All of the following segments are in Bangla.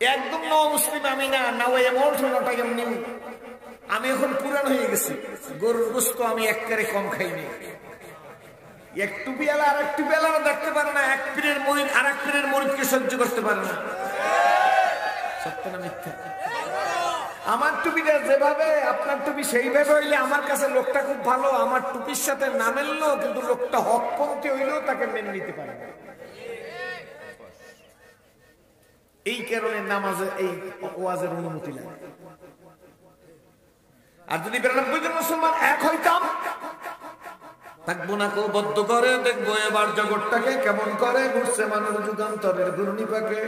একদম ন মুসলিম আমি না, না ওই এমল্ট নটা এমনি। আমি এখন পুরান হয়ে গেছি, গরুর গোশত আমি একবারে কম খাইনি। একটু পেয়ালা আর একটু পেয়ালা দেখতে পারে না, এক পীরের মরিদ আর এক পীরের মরিদকে সহ্য করতে পারে না। সত্য না মিথ্যা? আমার টুপিটা যেভাবে আপনার টুপি সেইভাবে হইলে আমার কাছে লোকটা খুব ভালো, আমার টুপির সাথে না মেললো কিন্তু লোকটা হকপন্থী হইলেও তাকে মেনে নিতে পারে না। এই কারণে নামাজে এই ওয়াজের অনুমতি লাগে। আর যদি 92 জন মুসলমান এক হইতাম, থাকবো না কেউ বদ্ধ করে, দেখবো এবার জগৎটাকে কেমন করে ঘুরছে মানুষ যুগান্তরের ঘূর্ণি পাকে।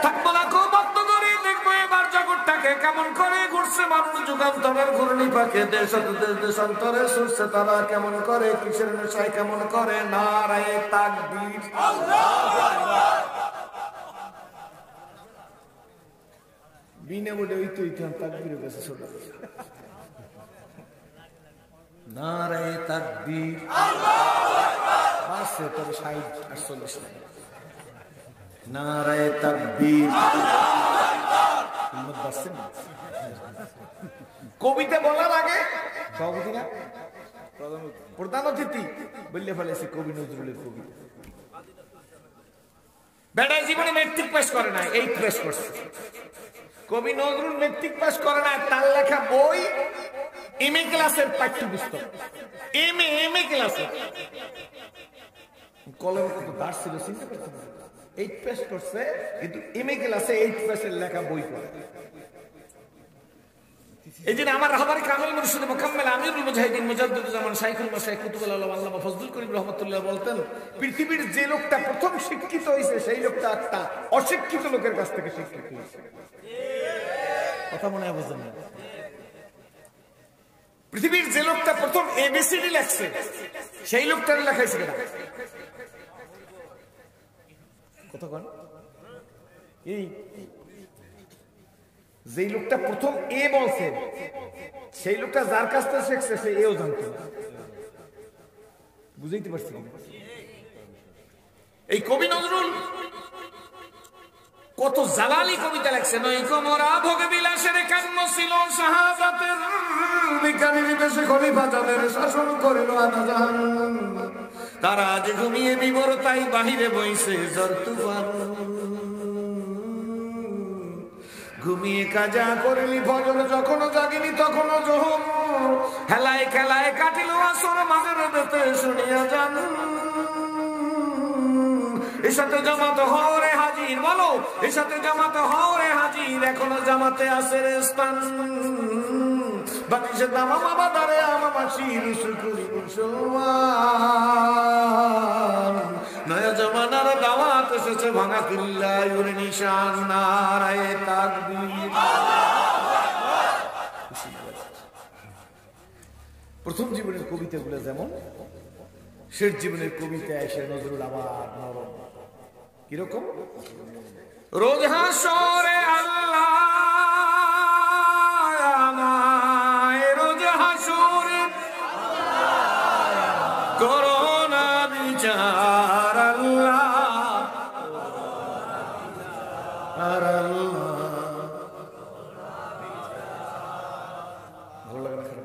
থাকবো না কেউ বদ্ধ করে, দেখবো এবার জগৎটাকে কেমন করে ঘুরছে মানুষ যুগান্তরের ঘূর্ণি পাকে। দেশ দেশান্তরে সুরছে তারা কেমন করে, কিসের নেশায় কেমন করে। নারায়ে তাকবীর, বিনা বলে ওই তো ইতিহাস তাকবীরের কাছে ছোট। নারায়ে তাকবীর, বাসে তবে 60-48 না। নারায়ে তাকবীর, কবিতা বলার আগে সভাপতি না প্রধান অতিথি বললে ফেলেছে কবি নজরুলের কবিতা। বেটায় জীবনে মেট্রিক পাস করে না, 8 পাস করছে। কবি নজরুল মেট্রিক পাস করে না, তার লেখা বই এমএ ক্লাসের পাঠ্যপুস্তক। এমএ ক্লাসে কলমে কত দাস ছিল চিন্তা করতে পারে। 8 পাস করছে কিন্তু এমএ ক্লাসে 8 পাসের লেখা বই পড়ে। এই জন্য আমার রাহবারি কামিল মুর্শিদ মুকাম্মেল আমিরুল মুজাহিদিন মুজাদ্দিদুজ্জামান শাইখুল মাশায়েখ কুতুবুল আলম আল্লামা ফজলুল করিম রাহমাতুল্লাহ বলতেন, পৃথিবীর যে লোকটা প্রথম শিক্ষিত হয়েছে সেই লোকটা একটা অশিক্ষিত লোকের কাছ থেকে শিক্ষিত হয়েছে। কথা মনে হয় বুঝলেন না? পৃথিবীর যে লোকটা প্রথম এবিসিডি লেখছে সেই লোকটার লেখাইছে কেনা কথা কন। এই যে লোকটা প্রথম এ বলছে সেই লোকটা যার কাছ থেকে শিখছে সে এও জানতো। বুঝাইতে পারছি? এই কবি নজরুল কত জালালি কবিতা লেখছে। নয়কো মোরা ভোগ বিলাসের কান্ন ছিল শাহাদাতের বিজ্ঞানীর দেশে খলিফা যাদের শাসন করিল আনাজান। তারা আজ ঘুমিয়ে বিবর তাই বাহিরে বইছে ঝড় তুফান। ঘুমিয়ে কাজা করিলি ফজর, যখনও জাগিনি তখনও জোহর। হেলায় খেলায় কাটিল আসর, মাঝের বেতে শুনিয়া যান। এর সাথে জামাত হরে হাজির, বলো এর সাথে জামাত হরে হাজির। এখনো জামাতে আছে রে স্থান, বাতিসে দামামা বাদারে আমামা শির শুকুরি মুসলমান। নয়া জমানার দাওয়াত এসেছে ভাঙা কিল্লায় ওর নিশান। নারায়ে তাকবীর। প্রথম জীবনের কবিতাগুলো যেমন, শেষ জীবনের কবিতা এসে নজরুল আবার নরম। কিরকম? রোজ হাসরে আল্লাহ আমায়, রোজ হাসরে করোনা বিচার আল্লাহ আর আল্লাহ। ভালো লাগে না?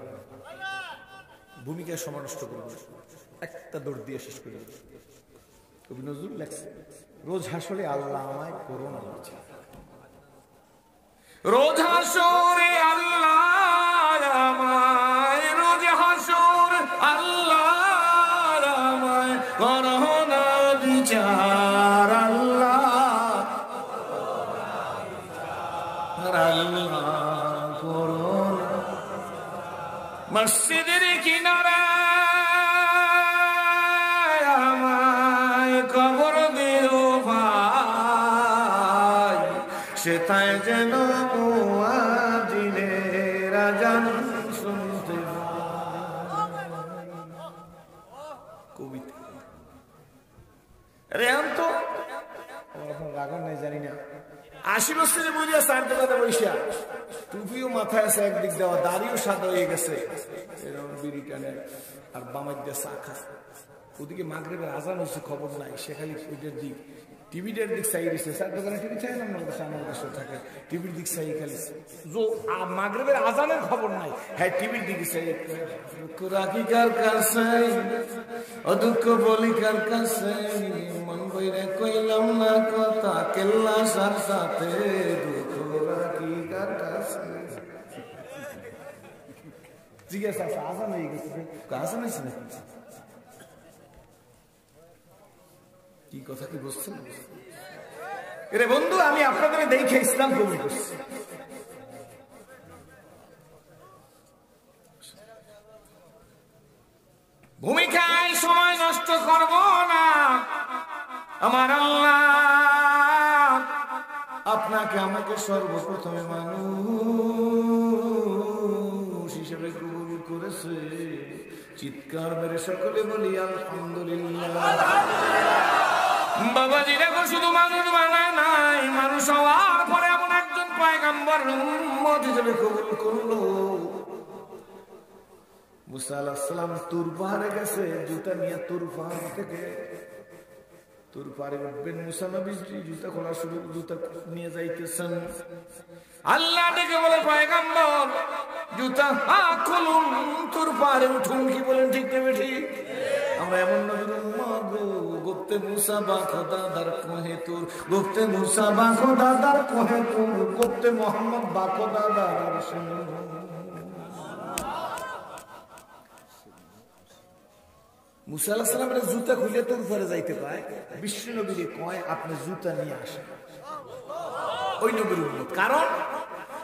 ভূমিকা সমানষ্ট করবো, একটা দৌড় দিয়ে শেষ করে দেবে। কবি নজরুল লেখছে রোজ হাসরে আল্লাহ আমায় করোনা বিচার। রোজ হাসরে আল্লাহ আমায়, রোজ হাসরে আল্লাহ আমায় করোনা বিচার আল্লাহ আল্লাহ করোনা। মসজিদের কিনারে আমায় কবর দিও ভাই, সেটাই যেন মুয়াজ্জিনের আযান শুনতে। কবিতা রে আম তো রাগন নাই জানি না। 80 বছরের বুঝিয়া চার দোকানে বৈশা, টুপিও মাথায় আছে একদিক দেওয়া, দাড়িও সাদা হয়ে গেছে, এরকম বিড়ি টানে আর বামার দিয়ে চা খায়। ওদিকে মাগরিবের আজান হচ্ছে খবর নাই, সে খালি ওইটার দিক টিভিটার দিক চাই দিচ্ছে, স্যার দোকানে টিভি চাই না, আমার কাছে থাকে টিভির দিক চাই খালি মাগরিবের আজানের খবর নাই, হ্যাঁ টিভির দিকে চাই। রাখি কার কাছে অদুঃখ বলি কার কাছে, মন বইরে কইলাম না কথা কেল্লা সার সাথে, দুঃখ রাখি কার কাছে। জিজ্ঞাসা আছে আজান হয়ে গেছে, আজান হয়েছে নাকি? কি কথা কি বুঝছেন? এরে বন্ধু, আমি আপনাদের দেখে ইসলাম কবুল করছি। ভূমিকায় সময় নষ্ট করব না, আমার আল্লাহ আপনাকে আমাকে সর্বপ্রথমে মানুষ হিসেবে কবুল করেছে। চিৎকার মেরে সকলে বলি আলহামদুলিল্লাহ। বাবাজি দেখো, শুধু মানুষ বানায় নাই, মানুষ হওয়ার পরে এমন একজন পয়গম্বর উম্মত হিসেবে কবুল করলো। মুসা আলাইহিস সালাম তুর পাহাড়ে গেছে, জুতা নিয়ে তুর পাহাড় থেকে তুর পাহাড়ে উঠবেন। মুসা নবী জুতা খোলা শুরু, জুতা নিয়ে যাইতেছেন। আল্লাহ ডেকে বলে, পয়গম্বর জুতা খুলুন, তুর পাহাড়ে উঠুন। কি বলেন, ঠিক না ঠিক? আমরা এমন নবীর উম্মত গো, গুপ্তে মুসা বা খোদাদার কোহে তুর, গুপ্তে মুসা বা খোদাদার কোহে তুর, গুপ্তে মোহাম্মদ বা খোদাদার আরশে নূর। মুসা আলাইহিস সালামের জুতা খুলে তুর পাহাড়ে যাইতে পায়, বিশ্ব নবীকে কয় আপনি জুতা নিয়ে আসেন। ওই নবীর উম্মত, কারণ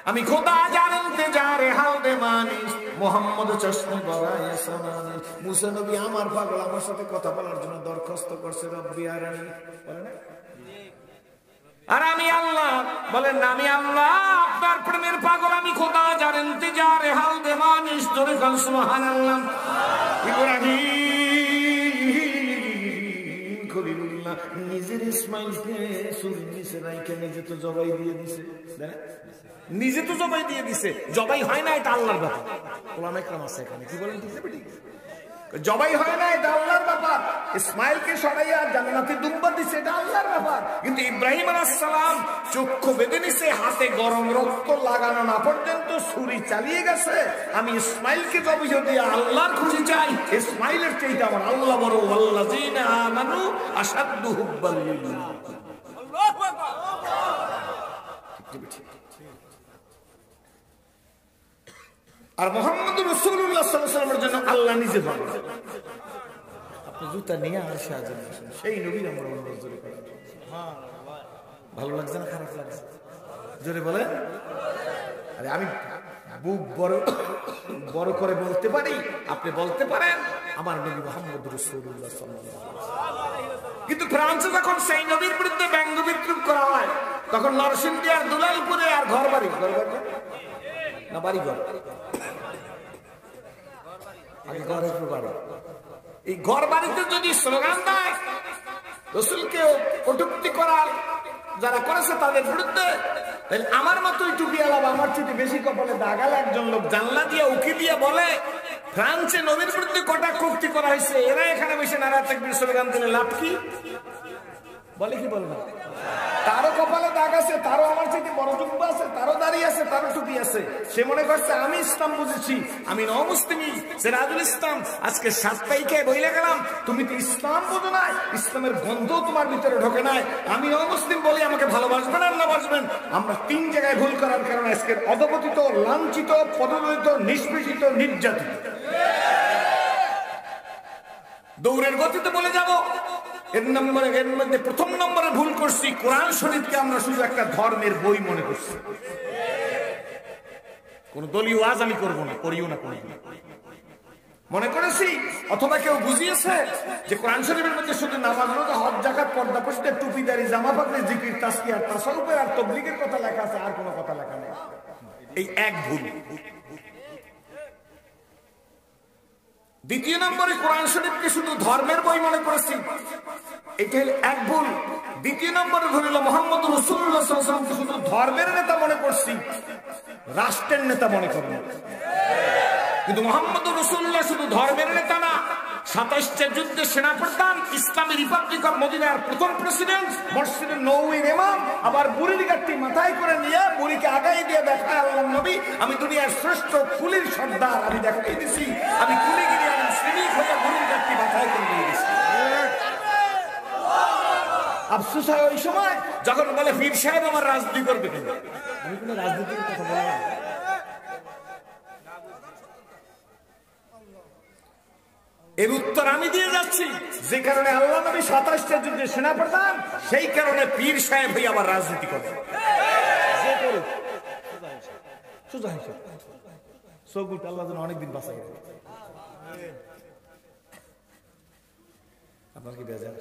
আমি খোদা জানতে যারে হাল দে মানিস, মোহাম্মদ চশমে বরায় সামানি। মুসা নবী আমার পাগল, আমার সাথে কথা বলার জন্য দরখাস্ত করছে, রব্বি আরানি, বলে না? আর আমি আল্লাহ বলেন না, আমি আল্লাহ আপনার প্রেমের পাগল, আমি খোদা জানতে যারে হাল দে মানিস। জোরে বল সুবহানাল্লাহ। ইব্রাহিম খলিলুল্লাহ নিজের ইসমাইলকে ছুরি নিচে রাইখে নিজে তো জবাই দিয়ে দিছে, নিজে তো জবাই দিয়ে দিছে। জবাই হয় না, এটা আল্লাহর ব্যাপার। ওলামা ইকরাম আছে এখানে, কি বলেন, ঠিক না? জবাই হয় না, এটা আল্লাহর ব্যাপার। ইসমাইলকে সরাইয়া জান্নাতে দুম্বা দিছে, এটা আল্লাহর ব্যাপার। কিন্তু ইব্রাহিম আলাইহিস সালাম চক্ষু বেঁধে নিছে, হাতে গরম রক্ত লাগানো না পর্যন্ত ছুরি চালিয়ে গেছে। আমি ইসমাইলকে জবাই দিয়ে আল্লাহর খুশি চাই, ইসমাইলের চাইতে আমার আল্লাহ বড়। ওয়াল্লাযিনা আমানু আশাদ্দু হুব্বাল লিল্লাহ। আল্লাহু আকবার। আর মুহাম্মদুর রাসূলুল্লাহ সাল্লাল্লাহু আলাইহি ওয়াসাল্লামের জন্য আল্লাহ নিজে বলেন, আপনি জুতা নিয়ে আসে আজ সেই নবীর আমরা অনুরোধ করি। ভালো লাগছে না খারাপ লাগছে? জোরে বলেন। আরে আমি বুক বড় করে বলতে পারি, আপনি বলতে পারেন আমার নবী মুহাম্মদুর রাসূলুল্লাহ সাল্লাল্লাহু আলাইহি ওয়াসাল্লাম। কিন্তু ফ্রান্সে যখন সেই নবীর বিরুদ্ধে ব্যঙ্গ বিদ্রুপ করা হয়, তখন নরসিংদী আর দুলালপুরে আর ঘর বাড়ি না বাড়ি ঘর, এই ঘর বাড়িতে যদি স্লোগান দেয় রাসূলকে কটূক্তি করার যারা করেছে তাদের বিরুদ্ধে, আমার মতোই টুপিওয়ালা বা আমার চেয়ে বেশি কপালে দাগাল একজন লোক জানলা দিয়ে উকি দিয়ে বলে ফ্রান্সে নবীর বিরুদ্ধে কটাক্ষতি করা হয়েছে, এরা এখানে বসে নারায়ে তাকবীর স্লোগান দিলে লাভ কি? বলে কি বলবো? তারও কপালে দাগ আছে, তারও আমার চাইতে বড় জুব্বা আছে, তারও দাঁড়িয়ে আছে, তারও টুপি আছে। সে মনে করছে আমি ইসলাম বুঝেছি, আমি নমুসলিমি সিরাজুল ইসলাম। আজকে সাপ্তাহিকে বইলে গেলাম, তুমি তো ইসলাম বোঝো না, ইসলামের গন্ধ তোমার ভিতরে ঢোকে নাই। আমি নমুসলিম বলি আমাকে ভালোবাসবেন আর না বাসবেন। আমরা তিন জায়গায় ভুল করার কারণে আজকে অধপতিত, লাঞ্ছিত, পদদলিত, নিষ্পেষিত, নির্যাতিত। দৌড়ের গতিতে বলে যাব, এর মধ্যে প্রথম নম্বরে ভুল করছি, কোরআন শরীফকে আমরা শুধু একটা ধর্মের বই মনে করছি। কোন দলীয় ওয়াজ আমি করবো না, করিও না, করিও না মনে করেছি। অথবা কেউ বুঝিয়েছে যে কোরআন শরীফের মধ্যে শুধু নামাজ, রোজা, হজ, যাকাত, পর্দা, প্রশ্নে, টুপিদারি, জামা পাগড়ি, জিকির, তাসবিহ, তাসাউফ আর তাবলীগের কথা লেখা আছে, আর কোনো কথা লেখা নেই। এই এক ভুল। দ্বিতীয় নম্বরে কোরআন শরীফকে শুধু ধর্মের বই মনে করেছি, এটা হলো এক ভুল। দ্বিতীয় নম্বরে ভুল হলো মুহাম্মদুর রাসূলুল্লাহ সাল্লাল্লাহু আলাইহি ওয়াসাল্লামকে শুধু ধর্মের নেতা মনে করছি, রাষ্ট্রের নেতা মনে করব। কিন্তু মুহাম্মদুর রাসূলুল্লাহ শুধু ধর্মের নেতা না, 27টা যুদ্ধে সেনাপ্রধান, ইসলামী রিপাবলিক অফ মদিনার প্রথম প্রেসিডেন্ট, মসজিদের নববীর ইমাম, আবার বুড়ির গাঠটি মাথায় করে নিয়ে বুড়িকে আগাই দিয়ে দেখায় আল্লাহর নবী, আমি দুনিয়ার শ্রেষ্ঠ কুলির সর্দার, আমি দেখাই দিছি আমি কুলিগিরি, আমি শ্রমিক হয়ে বুড়ির গাঠটি মাথায় করে নিয়ে গেছি। আফসোস হয় ওই সময় যখন বলে পীর সাহেব আমার রাজনীতি করবে কেন। আমি কোনো রাজনীতির কথা বললাম? এর উত্তর আমি দিয়ে যাচ্ছি, যে কারণে আল্লাহ নবী 27টা যুদ্ধে সেনাপ্রধান, সেই কারণে পীর সাহেব হয়ে আবার রাজনীতি করে। আল্লাহ যেন অনেকদিন বাঁচা গেল। আপনার কি বেজার?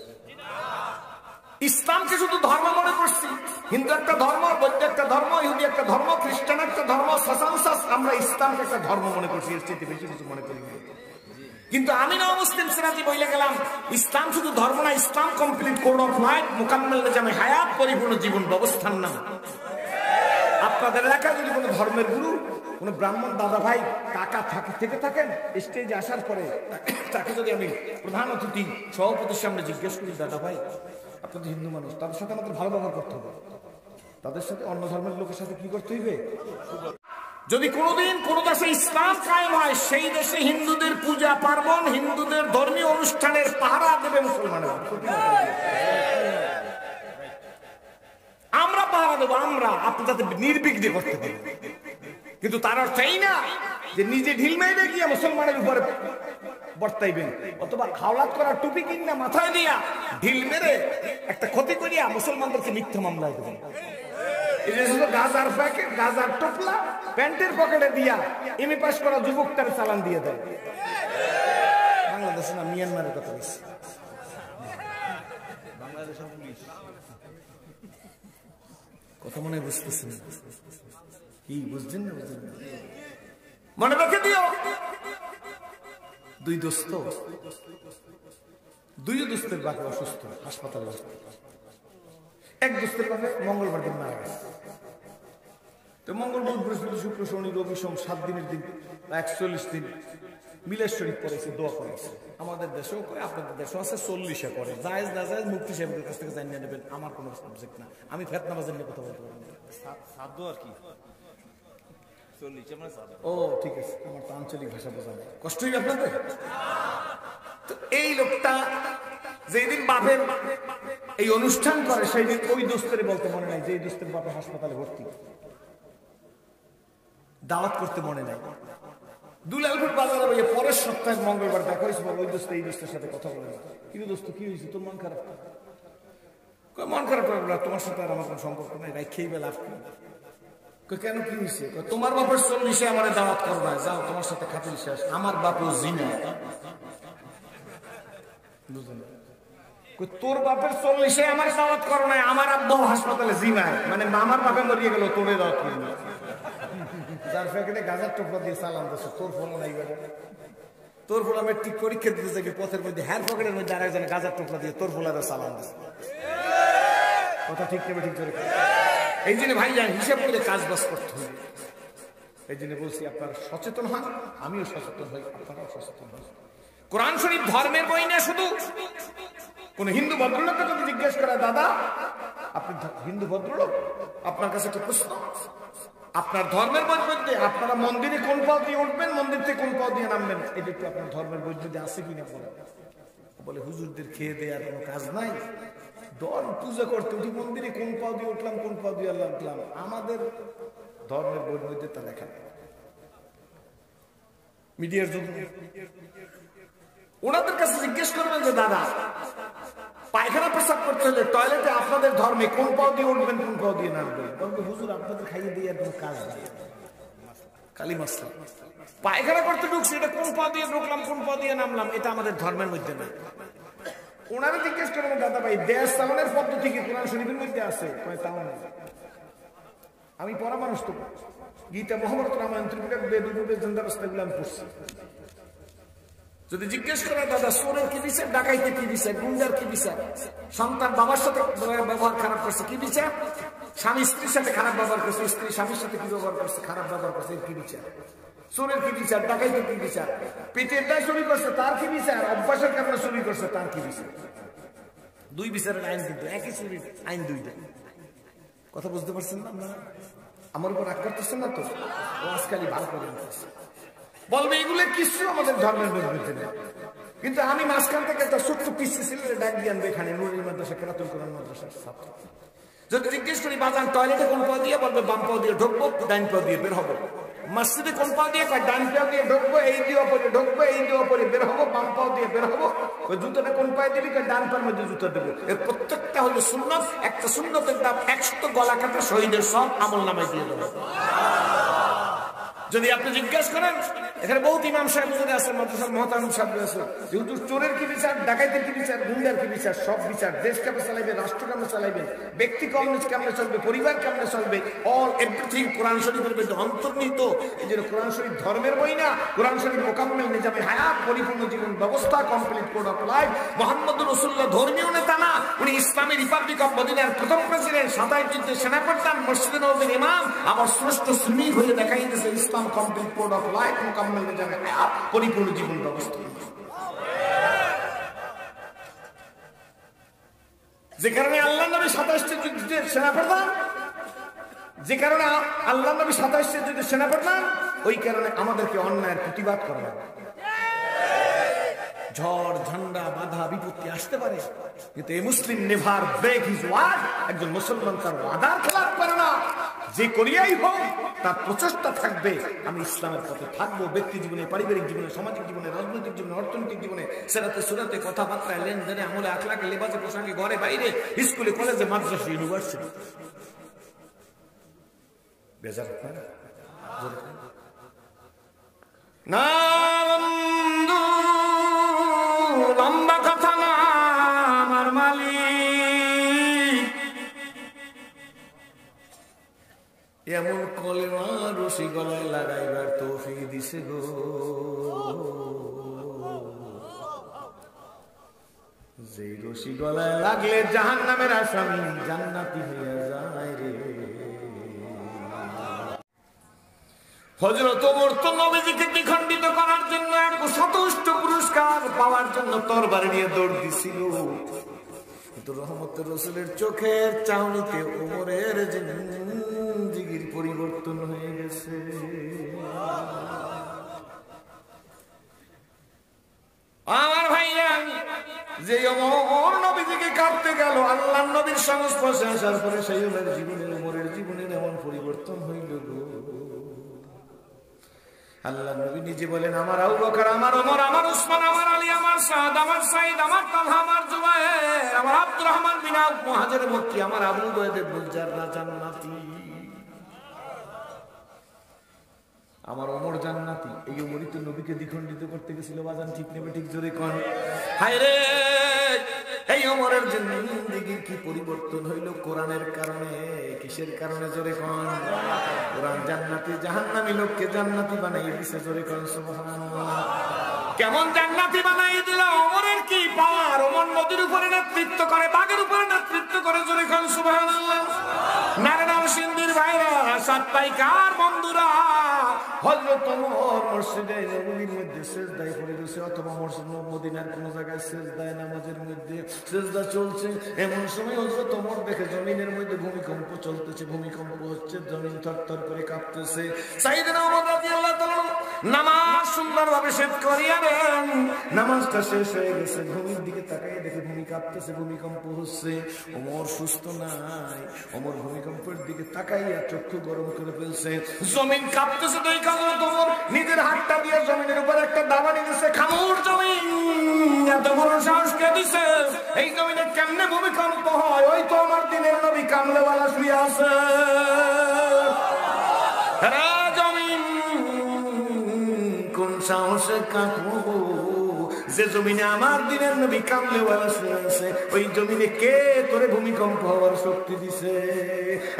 ইসলামকে শুধু ধর্ম মনে করছি, হিন্দু একটা ধর্ম, বৌদ্ধ একটা ধর্ম, ইহুদি একটা ধর্ম, খ্রিস্টান একটা ধর্ম, আমরা ইসলামকে একটা ধর্ম মনে করছি, এর চেয়ে বেশি কিছু মনে করি। কিন্তু আমি না মুসলিম সিরাজি বইলে গেলাম, ইসলাম শুধু ধর্ম না, ইসলাম কমপ্লিট কোড অফ লাইফ, মোকাম্মেল নিজামে হায়াত, পরিপূর্ণ জীবন ব্যবস্থার নাম। আপনাদের এলাকায় যদি কোনো ধর্মের গুরু, কোনো ব্রাহ্মণ দাদা ভাই কাকা থেকে থাকেন, স্টেজে আসার পরে তাকে যদি আমি প্রধান অতিথি সভাপতির সামনে জিজ্ঞেস করি, দাদা ভাই আপনি তো হিন্দু মানুষ, তাদের সাথে আমাদের ভালো ব্যবহার করতে হবে, তাদের সাথে অন্য ধর্মের লোকের সাথে কি করতে হইবে? যদি কোনোদিন কোন দেশে ইসলাম কায়েম হয়, সেই দেশে হিন্দুদের পূজা পার্বণ, হিন্দুদের ধর্মীয় অনুষ্ঠানের পাহারা দেবে মুসলমানেরা। আমরা পাহারা দেবো, আমরা, আপনি যাতে নির্বিঘ্নে করতে পারেন। কিন্তু তার অর্থ এই না যে নিজে ঢিল মেরে গিয়ে মুসলমানের উপরে বর্তাইবেন, অথবা খাওয়াত করার টুপি কিনা মাথায় দিয়া ঢিল মেরে একটা ক্ষতি করিয়া মুসলমানদেরকে মিথ্যা মামলায় দেবেন। গাজার প্যাকেট, গাজার টোপলা প্যান্টের পকেটে দিয়া এমএ পাস করা যুবক তার চালান দিয়ে দেয়। বাংলাদেশে না, মিয়ানমারের কথা বলছি। কথা মনে বুঝতেছেন কি? বুঝছেন না? বুঝছেন না? মনে রেখে দিও, দুই দোস্ত, দুই দোস্তের বাকি অসুস্থ, হাসপাতালে। এক দোস্তের বাকি মঙ্গলবার দিন মারা গেছে। তো মঙ্গল, বুধ, বৃহস্পতি, শুক্র, শনি, রবি, সোম 7 দিনের দিন, 41 দিন মিলাদ শরীফ পড়েছে, দোয়া করেছে। আমাদের দেশেও করে, আপনাদের দেশেও আছে, 40-এ করে। জায়েজ না জায়েজ মুফতি সাহেবের কাছ থেকে জানিয়ে নেবেন, আমার কোনো সাবজেক্ট না। আমি ফেতনাবাজের নিয়ে কথা বলতে পারবো আর কি। ও ঠিক আছে, আমার তো আঞ্চলিক ভাষা বোঝা নেই, কষ্ট হইবে আপনাদের। তো এই লোকটা যেদিন বাপের এই অনুষ্ঠান করে, সেই দিন ওই দোস্তের বলতে মনে নাই যে এই দোস্তের বাপে হাসপাতালে ভর্তি, দাওয়াত করতে মনে নাই। দুলালপুর বাজারে ওই পরের সপ্তাহে মঙ্গলবার দেখা হয়েছে, ওই দোস্ত এই দোস্তের সাথে কথা বলে, কিন্তু দোস্ত কি হয়েছে, তোর মন খারাপ? মন খারাপ করে, তোমার সাথে আর আমার কোনো সম্পর্ক নেই, রাখেই বেলা আপনি। কেন, কি হয়েছে? তোমার বাপের 40-এ আমার দাওয়াত করবা, যাও তোমার সাথে খাতির শেষ। আমার বাপও জিনা। বুঝলেন? তোর বাপের 40-এ আমার দাওয়াত করো নাই, আমার আব্বা হাসপাতালে জিনায়, মানে আমার বাপে মরিয়ে গেল, তোরে দাওয়াত করি না। যার প্যাকেটে গাজার টোপলা দিয়ে চালান দিচ্ছে, তোর ফোন নাই গেল। তোর ফোলা মেট্রিক পরীক্ষা দিতে যাবি, পথের মধ্যে হ্যার পকেটের মধ্যে আরেকজন গাজার টোপলা দিয়ে তোর ফোলারে চালান দিচ্ছে। কথা ঠিক নেবে, ঠিক করে। এই জন্য ভাই যান, হিসাব করে কাজ বাজ করতে হবে। এই জন্য বলছি, আপনারা সচেতন হন, আমিও সচেতন হই, আপনারাও সচেতন হন। কোরআন শরীফ ধর্মের বই না শুধু। কোন হিন্দু ভদ্রলোককে যদি জিজ্ঞেস করে, দাদা আপনি হিন্দু ভদ্রলোক, আপনার কাছে একটা প্রশ্ন, আপনার ধর্মের বই মধ্যে আপনারা মন্দিরে কোন পাও দিয়ে উঠবেন, মন্দির থেকে কোন পাও দিয়ে নামবেন, এটা একটু আপনার ধর্মের বই মধ্যে আছে কিনা বলে, হুজুরদের খেয়ে দেওয়ার কোনো কাজ নাই, ধর্ম পূজা করতে উঠি মন্দিরে কোন পাও দিয়ে উঠলাম, কোন পাও দিয়ে আল্লাহ উঠলাম, আমাদের ধর্মের বইয়ের মধ্যে তা লেখা নেই। মিডিয়ার জন্য ওনাদের কাছে জিজ্ঞেস করবেন যে, দাদা পায়খানা পেশাব করতে হলে টয়লেটে আপনাদের ধর্মে কোন পাও দিয়ে উঠবেন, কোন পাও দিয়ে নামবেন? বলবে, হুজুর আপনাদের খাইয়ে দিয়ে আর কোনো কাজ নেই, খালি মশলা। পায়খানা করতে ঢুকছি, এটা কোন পা দিয়ে ঢুকলাম, কোন পা দিয়ে নামলাম, এটা আমাদের ধর্মের মধ্যে না। ওনারা জিজ্ঞেস করবেন, দাদা ভাই দেশ চালানোর পদ্ধতি কি কোরআন শরীফের মধ্যে আছে? তাও না। আমি পড়া মানুষ, তো গীতা, মহাভারত, রামায়ণ, ত্রিপিটক, বেদ, উপবেদ, এগুলো আমি পড়ছি। যদি জিজ্ঞেস করে, দাদা চোরের কি বিচার, ডাকাইতে কি বিচার, গুন্ডার কি বিচার, সন্তান বাবার সাথে ব্যবহার খারাপ করছে কি বিচার, স্বামী স্ত্রীর সাথে খারাপ ব্যবহার করছে, স্ত্রী স্বামীর সাথে কি ব্যবহার করছে, খারাপ ব্যবহার করছে, এর কি বিচার? চোরের কি বিচার, ডাকাইতের কি বিচার, পেটের দায় চুরি করছে তার কি বিচার, অভ্যাসের কারণে চুরি করছে তার কি বিচার? দুই বিচারের আইন কিন্তু একই চুরির আইন দুইটা। কথা বুঝতে পারছেন না আপনারা? আমার উপর রাগ করতেছেন না তো? ও আজকালই ভালো করে বলবে এগুলো কিছু আমাদের ধর্মের বিরুদ্ধে নেই। কিন্তু আমি মাঝখান থেকে একটা ছোট্ট পিছিয়ে ছেলে ডাক দিয়ে আনবে এখানে নুরুল মাদ্রাসা কেরাতুল কোরআন মাদ্রাসার ছাত্র। যদি জিজ্ঞেস করি বাজান টয়লেটে কোন পা দিয়ে, বলবে বাম পা দিয়ে ঢুকবো, ডাইন পা দিয়ে বের হবো। মসজিদে কোন পা দিয়ে, ডাইন পা দিয়ে ঢুকবো, এই দিয়ে পরে ঢুকবো, এই দিয়ে পরে বের হবো, বাম পা দিয়ে বের হবো। ওই জুতোটা কোন পায়ে দিবি, ডান পায়ের মধ্যে জুতো দেবো। এর প্রত্যেকটা হলো সুন্নত। একটা সুন্নতের দাম 100 গলা কাটা শহীদের সব আমল নামায় দিয়ে দেবো। যদি আপনি জিজ্ঞেস করেন, এখানে বহুত ইমাম সাহেব আছে, মাদ্রাসার মহতারাম সাহেব আছে, যেহেতু চোরের কি বিচার, ডাকাইতের কি বিচার, গুন্ডার কি বিচার, সব বিচার। দেশ কেমনে চালাইবেন, রাষ্ট্র কেমনে চালাইবেন, ব্যক্তি কেমনে চলবে, পরিবার কেমনে চলবে, অল এভরিথিং কোরআন শরীফের মধ্যে অন্তর্নিহিত। এই জন্য কোরআন শরীফ ধর্মের বই না, কোরআন শরীফ মোকাম্মেল নিজামে হায়াত, পরিপূর্ণ জীবন ব্যবস্থা, কমপ্লিট কোড অফ লাইফ। মুহাম্মদুর রাসূলুল্লাহ ধর্মীয় নেতা না, উনি ইসলামী রিপাবলিক অফ মদিনার প্রথম প্রেসিডেন্ট, 27 যুদ্ধের সেনাপ্রধান, মসজিদে নববীর ইমাম, আমার শ্রেষ্ঠ সুন্নি হয়ে দেখাই দিয়েছে ইসলাম কমপ্লিট কোড অফ লাইফ, মোকাম্মেল নিজামে হায়াত, পরিপূর্ণ জীবন ব্যবস্থা। যে কারণে আল্লাহ নবী 27টা যুদ্ধের সেনাপ্রধান, যে কারণে আল্লাহ নবী 27টা যুদ্ধের সেনাপ্রধান, ওই কারণে আমাদেরকে অন্যায়ের প্রতিবাদ করা হবে। ঝড় ঝন্ডা বাধা বিপত্তি আসতে পারে, কিন্তু এই মুসলিম নেভার ব্রেক হিজ ওয়ার্ড। একজন মুসলমান তার ওয়াদার খেলাফ করে না। যে করিয়াই হোক তার প্রচেষ্টা থাকবে আমি ইসলামের পথে থাকবো, ব্যক্তি জীবনে, পারিবারিক জীবনে, সামাজিক জীবনে, রাজনৈতিক জীবনে, অর্থনৈতিক জীবনে, সেরাতে সুরাতে, কথাবার্তায়, লেনদেনে, আমলে, আখলাকে, লেবাসে, পোশাকে, ঘরে বাইরে, স্কুলে, কলেজে, মাদ্রাসা, ইউনিভার্সিটি। বেজার না বন্ধু, লম্বা কথা না আমার মালিক, এমন কলেমা রশি গলায় লাগাইবার তৌফিক দিছে গো। যে রশি গলায় লাগলে জাহান্নামের আসামি জান্নাতি হইয়া যায় রে। হযরত ওমর তো নবীজিকে দ্বিখণ্ডিত করার জন্য এক সতুষ্ট পুরস্কার পাওয়ার জন্য তরবারি নিয়ে দৌড় দিছিল, কিন্তু রহমতের রাসূলের চোখের চাহনিতে ওমরের জিন্দেগির পরিবর্তন হয়ে গেছে। আমার ভাইয়া, যে ওমর নবীজিকে কাটতে গেল, আল্লাহর নবীর সংস্পর্শে আসার পরে সেই ওমরের জীবনের এমন পরিবর্তন হইল গো। আল্লাহ নবী নিজে বলেন, আমার আবু বকর, আমার ওমর, আমার উসমান, আমার আলী, আমার সাদ, আমার সাইদ, আমার তালহা, আমার জুবায়ের, আমার আব্দুর রহমান বিন আউফ মুহাজির মক্কি, আমার আবু উবাইদা ইবনে জাররাহ জান্নাতি। আমার ওমর জান্নাতি। এই ওমরই তো নবীকে দ্বিখণ্ডিত করতে গেছিল। বাজান ঠিক নেবে, ঠিক জোরে কোন। হায় রে, এই ওমরের জিন্দেগির কি পরিবর্তন হইল কোরআনের কারণে। কিসের কারণে জোরে কোন? কোরআন জান্নাতি জাহান্নামী লোককে জান্নাতি বানাইয়ে দিছে, জোরে কোন সুবহানাল্লাহ। কেমন জান্নাতি বানাইয়ে দিল? ওমরের কি পাওয়ার! ওমর নদীর উপরে নেতৃত্ব করে, বাঘের উপরে নেতৃত্ব করে, জোরে কোন সুবহানাল্লাহ। নারায়ণ সিন্ধির ভাইরা, সাতপাইকার বন্ধুরা, হযরত ওমর মসজিদে নববীর মধ্যে সিজদায় পড়ে গেছে, অথবা মসজিদ মদিনার কোন জায়গায় সিজদায় নামাজের মধ্যে সিজদা চলছে। এমন সময় হযরত ওমর দেখে জমিনের মধ্যে ভূমিকম্প চলতেছে, ভূমিকম্প হচ্ছে, জমিন থরথর করে কাঁপতেছে। সাইয়েদনা ওমর রাদিয়াল্লাহু তাআলা নামাজ সুন্দরভাবে শেষ করিয়া দেন। নামাজটা শেষ হয়ে গেছে, ভূমির দিকে তাকাইয়ে দেখে ভূমি কাঁপতেছে, ভূমিকম্প হচ্ছে। ওমর সুস্থ নাই, ওমর ভূমিকম্পের দিকে তাকাইয়া চক্ষু গরম করে ফেলছে। জমিন কাঁপতেছে, নিজের হাতটা দিয়ে জমিনের উপর একটা দাবানি দিছে। খামুর জমিন, এত বড় সাহস কে দিছে? এই জমিনে কেমনে ভূমিকম্প হয়? ওই তো আমার দিনের নবী কামলেওয়ালা শুয়ে আছে। জমিন কোন সাহসে কাঁপবো? যে জমিনে আমার দিনের নবী কামলেওয়ালা শুয়ে আছে, ওই জমিনে কে তোরে ভূমিকম্প হওয়ার শক্তি দিছে?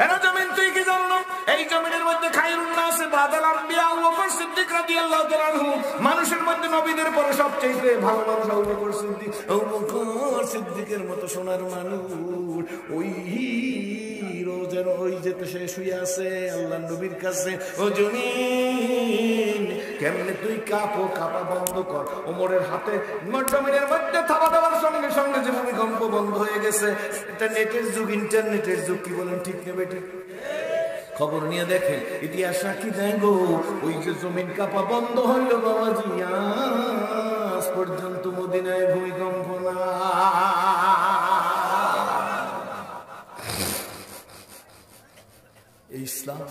এরা জমিন তুই কি জানো? এই জমিনের মধ্যে খায়রুন নাস বাদাল আম্বিয়া আবু বকর সিদ্দিক রাদিয়াল্লাহু তাআলা আনহু, মানুষের মধ্যে নবীদের পরে সবচেয়ে ভালো মানুষ আবু বকর সিদ্দিক। আবু বকর সিদ্দিকের মতো সোনার মানুষ, ওই রোজের ওই যে সে শুয়ে আছে আল্লাহর নবীর কাছে। ও জমিন, কেমনে তুই কাঁপো, কাঁপা বন্ধ কর। ওমরের হাতে জমিনের মধ্যে থাবা দেওয়ার সঙ্গে সঙ্গে যে ভূমিকম্প বন্ধ হয়ে গেছে। এটা নেটের যুগ, ইন্টারনেটের যুগ, কি বলেন ঠিক নেবে ঠিক? খবর নিয়ে দেখেন, ইতিহাস সাক্ষী দেয় গো, ওই যে জমিন কাঁপা বন্ধ হইল বাবাজি, আজ পর্যন্ত মদিনায় ভূমিকম্প না। ইসলাম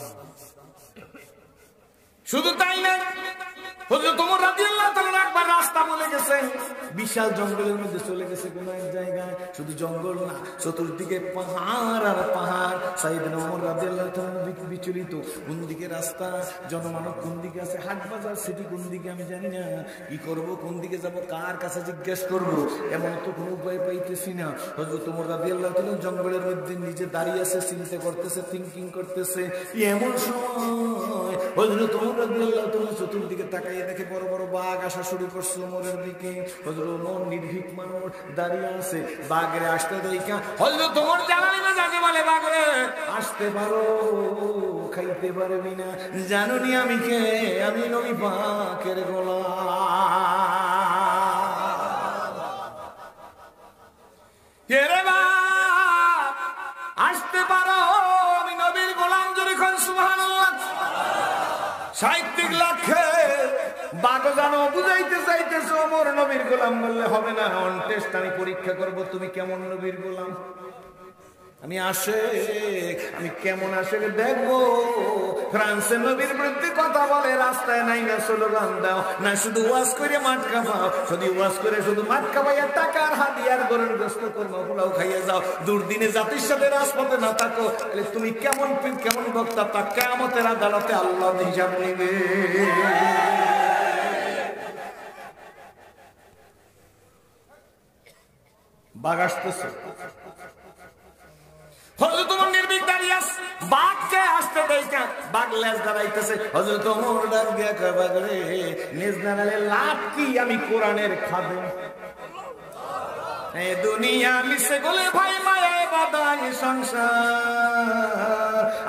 শুধু তাই না, হযরত ওমর রাদিয়াল্লাহু তাআলা একবার রাস্তা বলে গেছে, বিশাল জঙ্গলের মধ্যে চলে গেছে কোন এক জায়গায়, শুধু জঙ্গল না, চতুর্দিকে পাহাড় আর পাহাড়। সাইয়েদনা ওমর রাদিয়াল্লাহু তাআলা বিচলিত, কোন দিকে রাস্তা, জনমানব কোন দিকে আছে, হাট বাজার সিটি কোন দিকে আমি জানি না, কি করব, কোন দিকে যাব, কার কাছে জিজ্ঞেস করব, এমন তো কোনো উপায় পাইতেছি না। হযরত ওমর রাদিয়াল্লাহু তাআলা জঙ্গলের মধ্যে নিজে দাঁড়িয়ে আছে, চিন্তা করতেছে, থিংকিং করতেছে। এমন সময় হযরত ওমর রাদিয়াল্লাহু তাআলা চতুর্দিকে তাকাইয়ে দেখে বড় বড় বাঘ আসা শুরু করছে ওমরের দিকে। হযরত ওমর নির্ভীক মানুষ দাঁড়িয়ে আছে, বাঘের আসতে দেখা হযরত ওমর জানালি না, যাকে বলে বাঘরে আসতে পারো, খাইতে পারবি না, জানোনি আমি কে, আমি নবী পাকের গোলাম। কে রে বাঘ, আসতে পারো, আমি নবীর গোলাম। জোরে কোন সুবহানাল্লাহ। সাহিত্যিক লাখে বাঘ জানো বুঝাইতে চাইতেছে ওমর নবীর গোলাম, বললে হবে না, অন টেস্ট, আমি পরীক্ষা করব তুমি কেমন নবীর গোলাম। আমি আশেক, আমি কেমন আশেক দেখবো। ফ্রান্সের নবীর বিরুদ্ধে কথা বলে, রাস্তায় নাই না স্লোগান দাও, না শুধু ওয়াজ করে মাঠ কাঁপাও, শুধু ওয়াজ করে শুধু মাঠ কাঁপাইয়া টাকার হাতিয়ার গরুর গোশত কর্ম পোলাও খাইয়া যাও, দুর্দিনে জাতির সাথে রাজপথে না থাকো, তাহলে তুমি কেমন কেমন বক্তা, তা কিয়ামতের আদালতে আল্লাহ হিসাব নিবে। বাঘ আসতেছে, হযরত ওমর নির্ভীক দাঁড়িয়ে আছে, বাঘকে আসতে দেখা বাঘ লেজ দাঁড়াইতেছে। হযরত ওমর ডাক দিয়া কয়, বাঘ রে লেজ দাঁড়ালে লাভ কি, আমি কোরআনের খাদেম। এই দুনিয়া মিশে গলে ভাই মায়ায় বাঁধায় সংসার,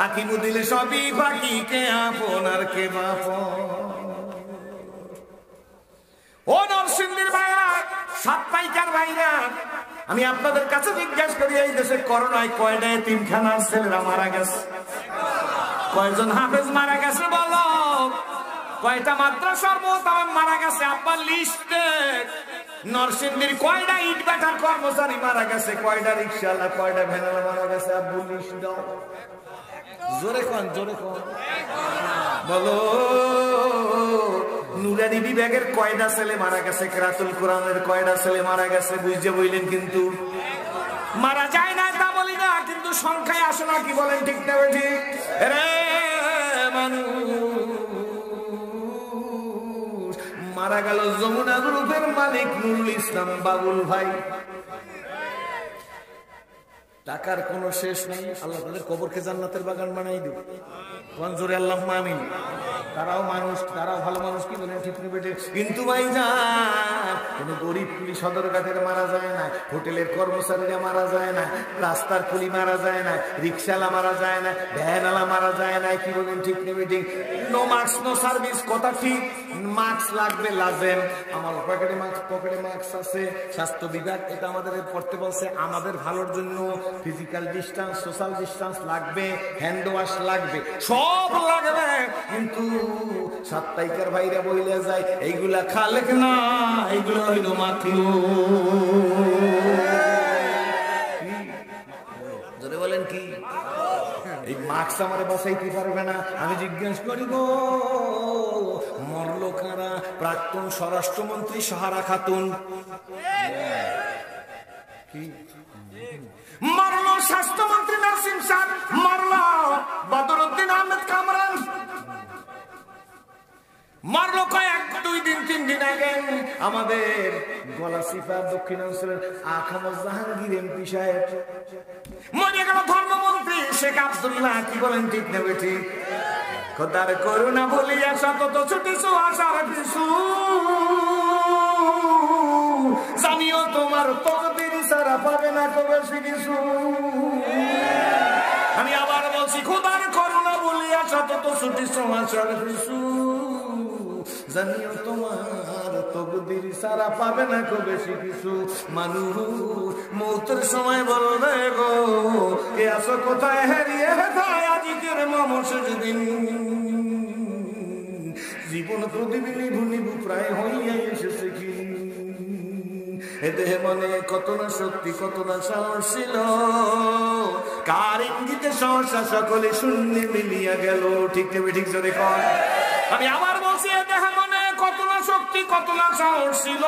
আকিমু দিলে সবই বাকি, কে আপন আর কে বাপন। ও নরসিংদীর ভাইরা, সাপ্তাহিকার ভাইরা, আমি আপনাদের কাছে জিজ্ঞাসা করি, এই দেশে করোনায় কয়টা এতিমখানার ছেলেরা মারা গেছে, কয়জন হাফেজ মারা গেছে বলো, কয়টা মাদ্রাসার মোহতামিম মারা গেছে, আব্বা লিস্টে। নরসিংদীর কয়টা ইট ভাটার কর্মচারী মারা গেছে, কয়টা রিকশাওয়ালা, কয়টা ভ্যানওয়ালা মারা গেছে, আব্বু লিস্ট দাও। জোরে কোন, জোরে কোন বলো। নুরানি বিভাগের কয়টা ছেলে মারা গেছে, কেরাতুল কোরআনের কয়টা ছেলে মারা গেছে, বুঝতে বললেন, কিন্তু মারা যায় না তা বলি না, কিন্তু সংখ্যায় আসে না, কি বলেন ঠিক না ঠিক? রে মানুষ মারা গেল যমুনা গ্রুপের মালিক নুরুল ইসলাম বাবুল ভাই। টাকার কোনো শেষ নেই, আল্লাহ তাদের কবরকে জান্নাতের বাগান বানাই দেব। কোন জোরে আল্লাহুম্মা আমিন। তারাও মানুষ, তারাও ভালো মানুষ, কি বলেন ঠিক নেবে। কিন্তু ভাই যান, কোন গরিব কুলি সদরঘাটের মারা যায় না, হোটেলের কর্মচারীরা মারা যায় না, রাস্তার কুলি মারা যায় না, রিক্সাওয়ালা মারা যায় না, ভ্যানওয়ালা মারা যায় না, কি বলেন ঠিক নেবে ঠিক। নো মাস্ক নো সার্ভিস, কথা ঠিক, মাস্ক লাগবে লাজেম। আমার পকেটে মাস্ক আছে, স্বাস্থ্য বিভাগ এটা আমাদের পড়তে বলছে, আমাদের ভালোর জন্য ফিজিক্যাল ডিস্টেন্স, সোশ্যাল ডিস্টেন্স লাগবে, হ্যান্ড ওয়াশ লাগবে, সব লাগবে। কিন্তু সাপ্তাহিকার ভাইরা বইলে যায়, এইগুলা খালেক না, এইগুলো হইল মাখলু। জোরে বলেন কি? এই মাস্ক আমার বাঁচাইতে পারবে না। আমি জিজ্ঞেস করি গো, মরলো কারা? প্রাক্তন স্বরাষ্ট্রমন্ত্রী সাহারা খাতুন, কি মরলো স্বাস্থ্যমন্ত্রী নাসিম সাহেব, মরলো বদরুদ্দিন আহমেদ কামরান, মরলো কয়েক 2 দিন 3 দিন আগে আমাদের গলাচিপা দক্ষিণাঞ্চলের আখামত জাহাঙ্গীর এমপি সাহেব, মরে গেল ধর্মমন্ত্রী শেখ আব্দুল্লাহ, কি বলেন ঠিক নেবে ঠিক? খোদার করুণা বলিয়া শত ছুটিছো আশার পিছু, জানিও তোমার তকদির ছাড়া পাবে না কবে কিছু। আমি আবার বলছি, খোদার করুণা বলিয়া শত ছুটিছো আশার পিছু, জানিও তোমার তকদির সারা পাবে না কো বেশি কিছু। মানুষ মৌতের সময় বলবে গো কে আসো কোথায় হারিয়ে হেথায় আজকের মামসের দিন। জীবন প্রদীপ নিভু নিভু প্রায় হইয়া এসেছে কি। এ দেহে মনে কত না শক্তি কত না সাহস ছিল, কার ইঙ্গিতে সহসা সকলে শূন্য মিলিয়া গেল। ঠিক নেবে ঠিক জোরে কর। আমি আবার বলছি এ দেহে মনে কত না শক্তি কত না সাহস ছিল,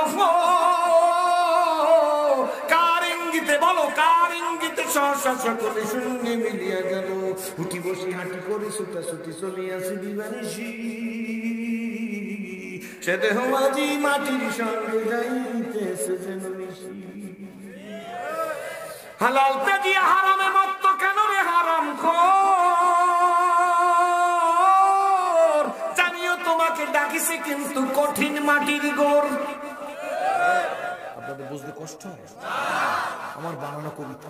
কার ইঙ্গিতে বলো কার ইঙ্গিতে সহসা সকলে শূন্য মিলিয়া গেল। উঠি বসি হাঁটি করে ছুটাছুটি চলিয়াছি দিবানিসি, সে দেহ আজি মাটির সঙ্গে যাইতেছে যেন মিশি। হালাল তাজিয়া হারামে মত্ত কেন রে হারাম খোর, জানিও তোমাকে ডাকিছে কিন্তু কঠিন মাটির গোর। আপনাদের বুঝতে কষ্ট হয় আমার বানানো কবিতা।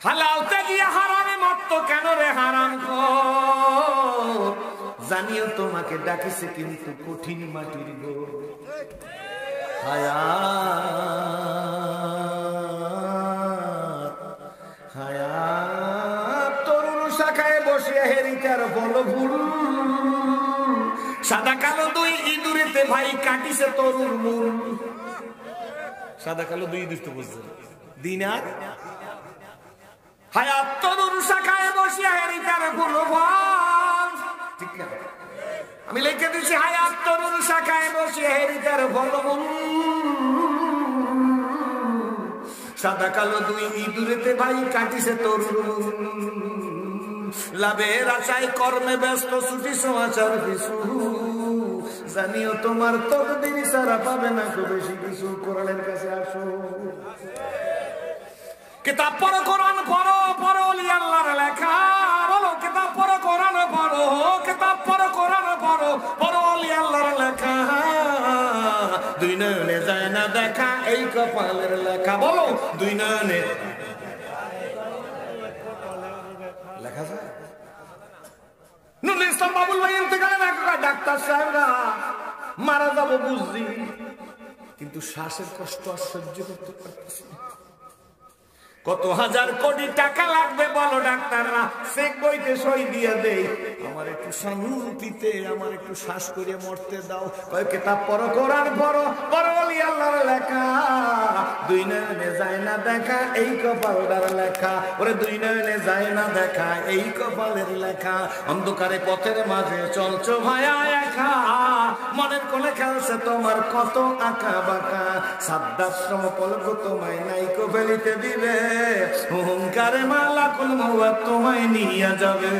হালাল তাজিয়া হারামে মত্ত কেন রে হারাম খোর, জানিও তোমাকে ডাকিছে কিন্তু কঠিন মাটির গোর। হায়াত হায়াত তরুণ শাখায় বসিয়া হেরিতার বল ভুল, সাদা কালো দুই ইঁদুরেতে ভাই কাটিছে তরুর মূল। সাদা কালো দুই ইঁদুর তো বুঝছেন দিনার। হায়াত তরুণ শাখায় বসিয়া হেরিতার বল ভুল, ঠিক না? আমি লিখে দিচ্ছি হায়াত তরুণ শাখায় বসে হেরিতার বলবুল, সাদা কালো দুই ইঁদুরেতে ভাই কাটিছে তরুণ। লাভের আশায় কর্মে ব্যস্ত ছুটি সমাচার কিছু, জানিও তোমার তকদির সারা পাবে না খুব বেশি কিছু। কোরআনের কাছে আসো, কিতাব পড়ো কোরআন পড়ো, পড়ো ওলি আল্লাহর লেখা। বলো কিতাব পড়ো কোরআন পড়ো, কিতাব পড়ো কোরআন পড়ো, পড়ো ওলি আল্লাহর লেখা। দুই নয়নে যায় না দেখা এই কপালের লেখা। বলো দুই নয়নে লেখা যায়। নুরুল ইসলাম বাবুল ভাই ইন্তেকালে না ডাক্তার সাহেবরা মারা যাবো বুঝছি, কিন্তু শ্বাসের কষ্ট আর সহ্য করতে পারতেছি না। কত হাজার কোটি টাকা লাগবে বলো ডাক্তাররা, চেক বইতে সই দিয়ে দেই। আমার একটু শান্তিতে আমার একটু শ্বাস করে মরতে দাও। কয় কিতাব পড়ো কোরআন পড়ো, পড়ো ওলি আল্লাহর লেখা। দুই নয়নে যায় না দেখা এই কপালটার লেখা। ওরে দুই নয়নে যায় না দেখা এই কপালের লেখা। অন্ধকারে পথের মাঝে চলছো ভায়া একা, মনের কোলে খেলছে তোমার কত আঁকা বাঁকা। সাদ্দাশ্রম পলক তোমায় নাইকো ফেলিতে দিবে, অহংকারে মালা কুল মৌয়া তোমায় নিয়ে যাবে।